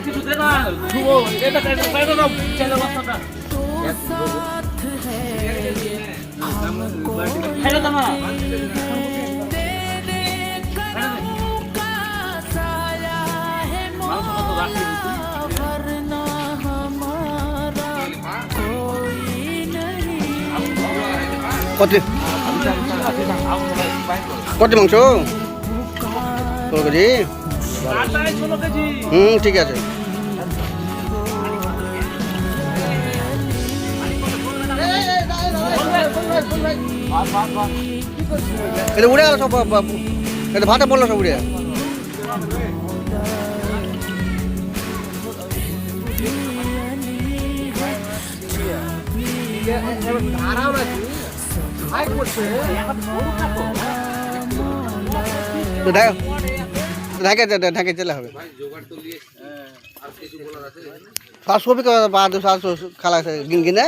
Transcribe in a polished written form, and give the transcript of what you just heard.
কিছু দে না এটা চাইলে না চাইলে বস্তাটা হেলে দাও না কত কত মাংস 16 কেজি ঠিক আছে এটা উড়ে গেল সব এটা ভাতে পড়লো সব উড়ে ঢাকে ঢাকে চলে হবে সাতশো বাদ সাতশো খালা গিন গিনে